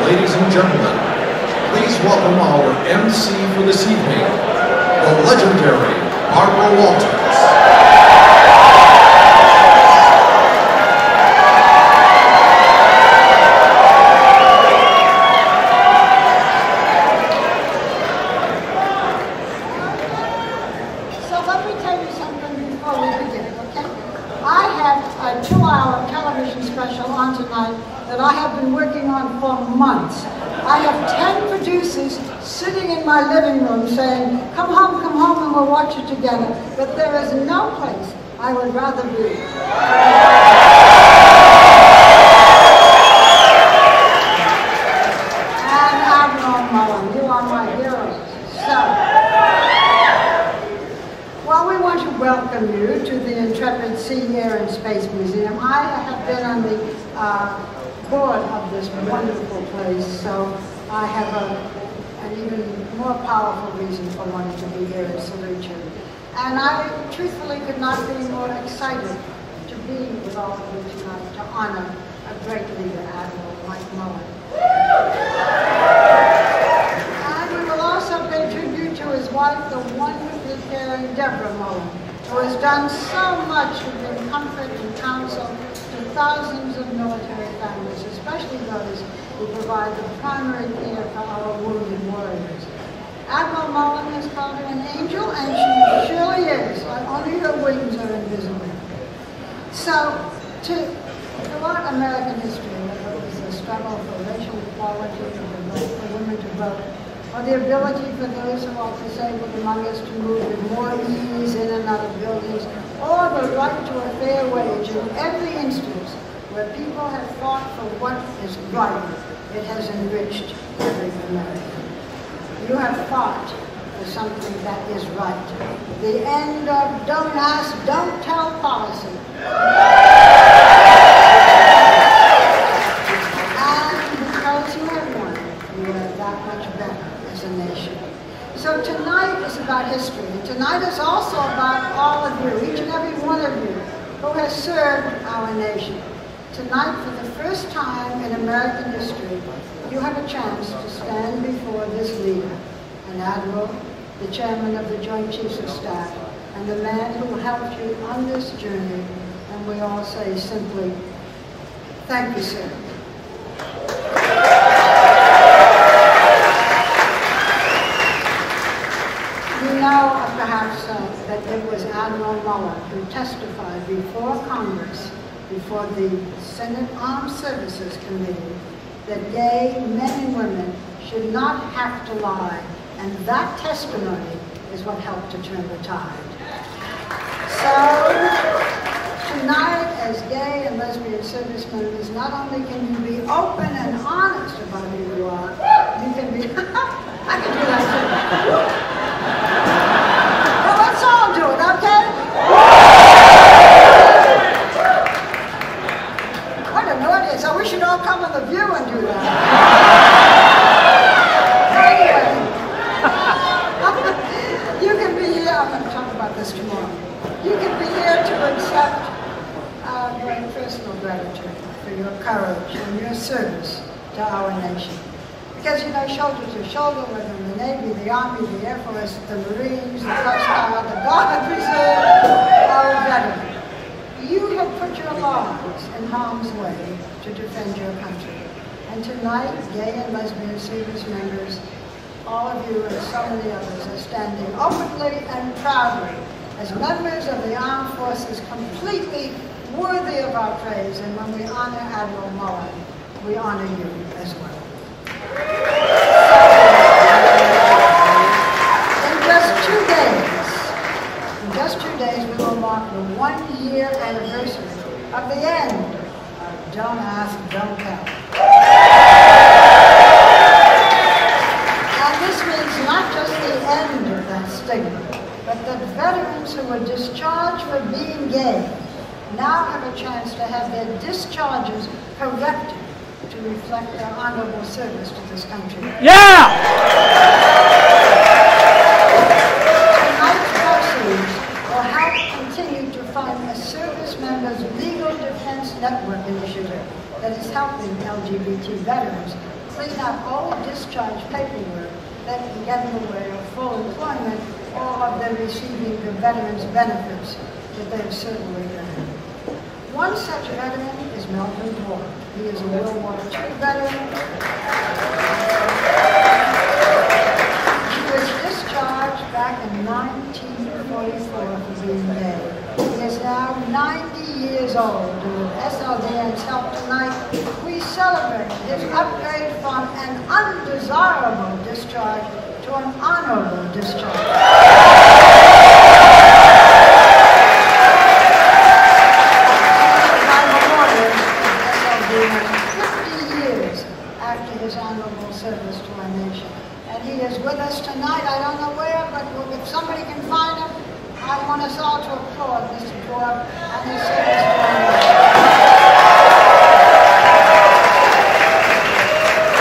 Ladies and gentlemen, please welcome our MC for this evening, the legendary Barbara Walters. So let me tell you something before we begin, okay? I have a 2-hour television special on tonight that I have been working on for months. I have 10 producers sitting in my living room saying, come home, and we'll watch it together. But there is no place I would rather be. And Admiral Mullen, you are my heroes. So, well, we want to welcome you to the Intrepid Sea, Air and Space Museum. I have been on the board of this wonderful place, so I have an even more powerful reason for wanting to be here and salute you. And I truthfully could not be more excited to be with all of you tonight to honor a great leader, Admiral Mike Mullen. And we will also pay tribute to his wife, the wonderfully caring Debra Mullen, who has done so much to bring comfort and counsel to thousands of military families, especially those who provide the primary care for our wounded warriors. Admiral Mullen has called her an angel, and she surely is. Only her wings are invisible. So, throughout American history, whether it was the struggle for racial equality, or the right for women to vote, or the ability for those who are disabled among us to move with more ease in and out of buildings, or the right to a fair wage, in every instance where people have fought for what is right, it has enriched every American. You have fought for something that is right. The end of don't ask, don't tell policy. And because you have won, you are that much better as a nation. So tonight is about history, and tonight is also about all of you, each and every one of you, who has served our nation. Tonight, for the first time in American history, you have a chance to stand before this leader, an admiral, the chairman of the Joint Chiefs of Staff, and the man who helped you on this journey, and we all say simply, thank you, sir. You know, perhaps, that it was Admiral Mullen who testified before Congress, before the Senate Armed Services Committee, that gay men and women should not have to lie, and that testimony is what helped to turn the tide. So, tonight, as gay and lesbian service members, not only can you be open and honest about who you are, you can be, I can do that too. Well, let's all do it, okay? What an audience. So we should all come on The View and do that. Anyway, you can be here, I'm going to talk about this tomorrow. You can be here to accept your personal gratitude for your courage and your service to our nation. Because, you know, shoulder to shoulder, whether in the Navy, the Army, the Air Force, the Marines, the Coast Guard, the Guard Reserve, our veterans, you have put your lives in harm's way to defend your country. And tonight, gay and lesbian service members, all of you and so many others are standing openly and proudly as members of the armed forces, completely worthy of our praise. And when we honor Admiral Mullen, we honor you as well. In just 2 days, we will mark the 1-year anniversary of the end of Don't Ask, Don't Tell. And this means not just the end of that stigma, but that veterans who were discharged for being gay now have a chance to have their discharges corrected to reflect their honorable service to this country. Yeah! Tonight's proceeds will help continue to fund a Service Members Legal Defense Network initiative that is helping LGBT veterans clean up all discharge paperwork that can get in the way of full employment or of them receiving the veterans' benefits that they've certainly earned. One such veteran is Melvin Moore. He is a World War II veteran. He was discharged back in 1944 for being dead. He is now 90 years old, and with SLDN's help tonight, we celebrate his upgrade from an undesirable discharge to an honorable discharge. Service to our nation. And he is with us tonight. I don't know where, but if somebody can find him, I want us all to applaud Mr. Gore and his service to our nation.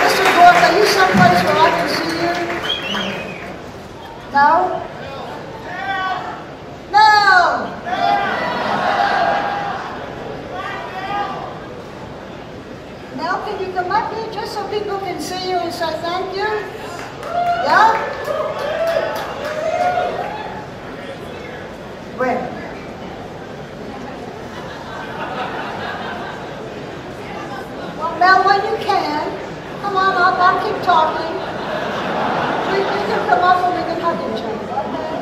Mr. Gore, are you someplace where I can see you? No? No! Now, can you come up here just so people can see you and say thank you? Yeah? Where? Well, Mel, when you can, come on up, I'll keep talking. You can come up and we can hug each other, okay?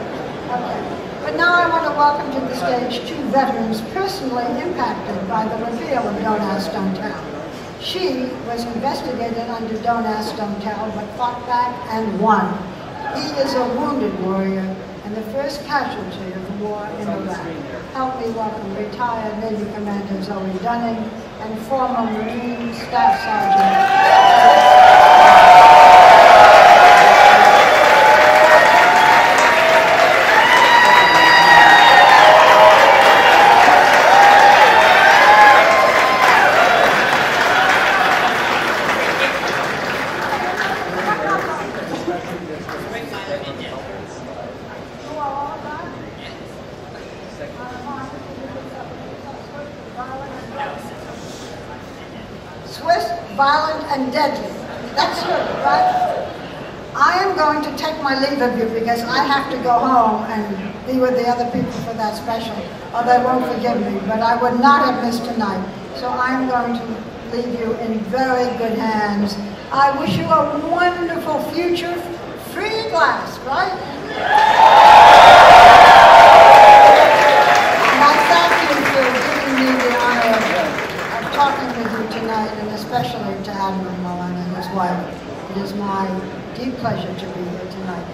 Okay. But now I want to welcome to the stage two veterans personally impacted by the repeal of Don't Ask, Don't Tell. She was investigated under Don't Ask, Don't Tell, but fought back and won. He is a wounded warrior and the first casualty of the war in Iraq. Help me welcome retired Navy Commander Zoe Dunning and former Marine Staff Sergeant. Violent and deadly. That's you, right? I am going to take my leave of you because I have to go home and be with the other people for that special, or they won't forgive me, but I would not have missed tonight. So I'm going to leave you in very good hands. I wish you a wonderful future, free glass, right? And I thank you for giving me the honor of talking with you tonight, and especially to Admiral Mullen and his wife. It is my deep pleasure to be here tonight.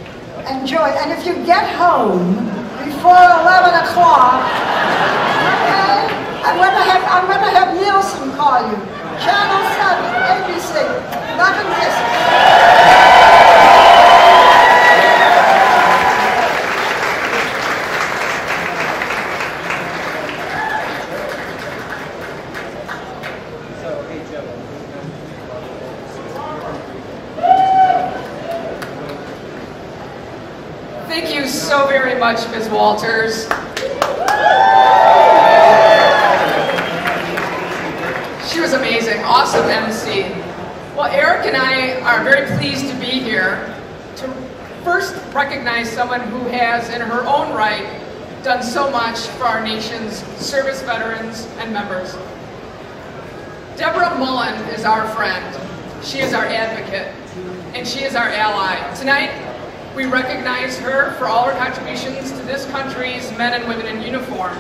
Enjoy, and if you get home before 11 o'clock, okay, I'm going to have Nielsen call you. Channel 7, ABC, nothing missing. Thank you so very much, Ms. Walters. She was amazing, awesome MC. Well, Eric and I are very pleased to be here to first recognize someone who has, in her own right, done so much for our nation's service veterans and members. Debra Mullen is our friend. She is our advocate, and she is our ally. Tonight, we recognize her for all her contributions to this country's men and women in uniform,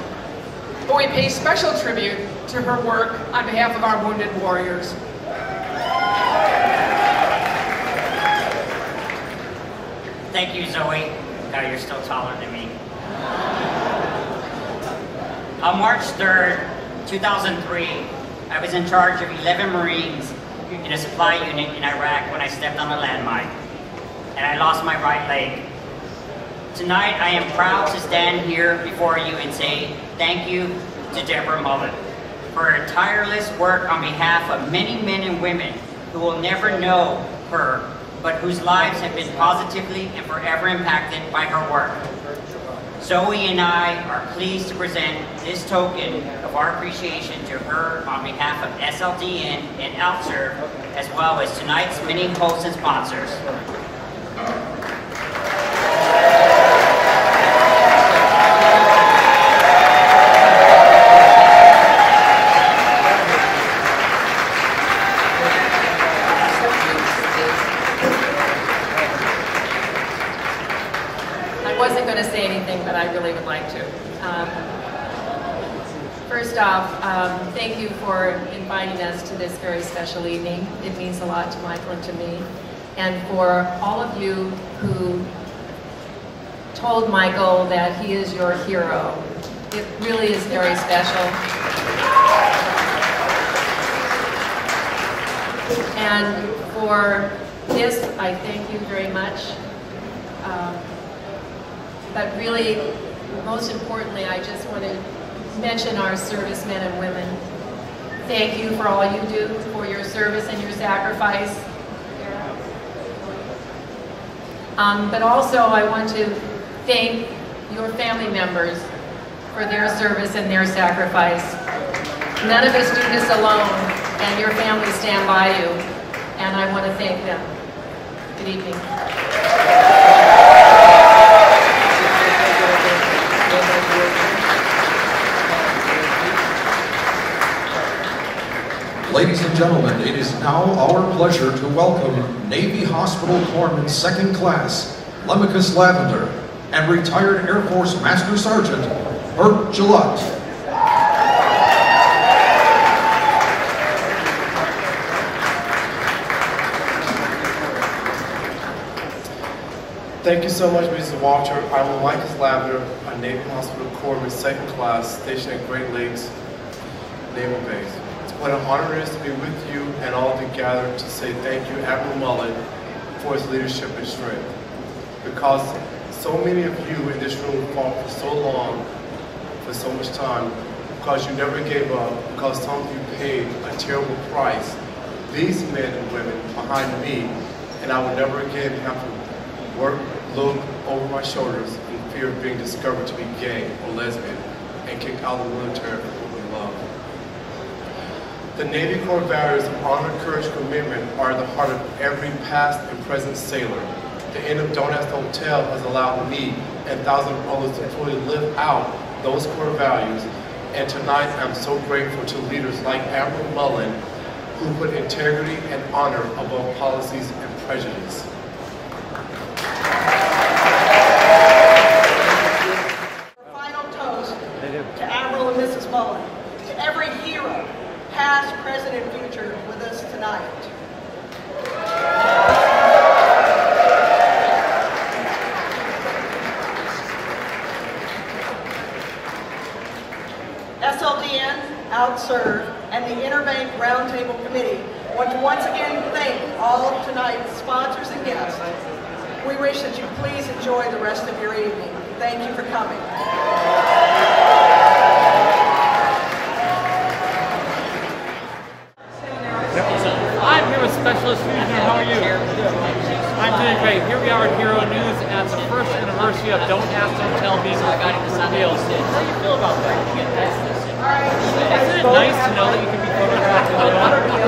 but we pay special tribute to her work on behalf of our wounded warriors. Thank you, Zoe. God, you're still taller than me. On March 3rd, 2003, I was in charge of 11 Marines in a supply unit in Iraq when I stepped on a landmine, and I lost my right leg. Tonight, I am proud to stand here before you and say thank you to Debra Mullen for her tireless work on behalf of many men and women who will never know her, but whose lives have been positively and forever impacted by her work. Zoe and I are pleased to present this token of our appreciation to her on behalf of SLDN and OutServe as well as tonight's many hosts and sponsors. I wasn't going to say anything, but I really would like to. First off, thank you for inviting us to this very special evening. It means a lot to Michael and to me. And for all of you who told Michael that he is your hero, it really is very special. And for this, I thank you very much. But really, most importantly, I just want to mention our servicemen and women. Thank you for all you do, for your service and your sacrifice. But also, I want to thank your family members for their service and their sacrifice. None of us do this alone, and your families stand by you, and I want to thank them. Good evening. Ladies and gentlemen, it is now our pleasure to welcome Navy Hospital Corpsman Second Class, Lemicus Lavender, and retired Air Force Master Sergeant, Bert Gillette. Thank you so much, Mrs. Walter. I'm Lemicus Lavender, a Navy Hospital Corpsman Second Class, stationed at Great Lakes Naval Base. What an honor it is to be with you and all together to say thank you, Admiral Mullen, for his leadership and strength. Because so many of you in this room fought for so long, for so much time, because you never gave up, because some of you paid a terrible price. These men and women behind me, and I will never again have to look over my shoulders in fear of being discovered to be gay or lesbian and kicked out of the military for what we love. The Navy core values of honor, courage, commitment are at the heart of every past and present sailor. The end of Don't Ask, Don't Tell has allowed me and thousands of others to fully live out those core values. And tonight I'm so grateful to leaders like Admiral Mullen, who put integrity and honor above policies and prejudice. Final toast to Admiral and Mrs. Mullen, to every hero, past, present, and future, with us tonight. SLDN, OutServe, and the Interbank Roundtable Committee want to once again thank all of tonight's sponsors and guests. We wish that you please enjoy the rest of your evening. Thank you for coming. I'm here with Specialist Fusion. How are you? I'm doing great. Here we are at Hero News at the first anniversary of Don't Ask, Don't Tell being repealed. How do you feel about that? Isn't it nice to know that you can be photographed with your own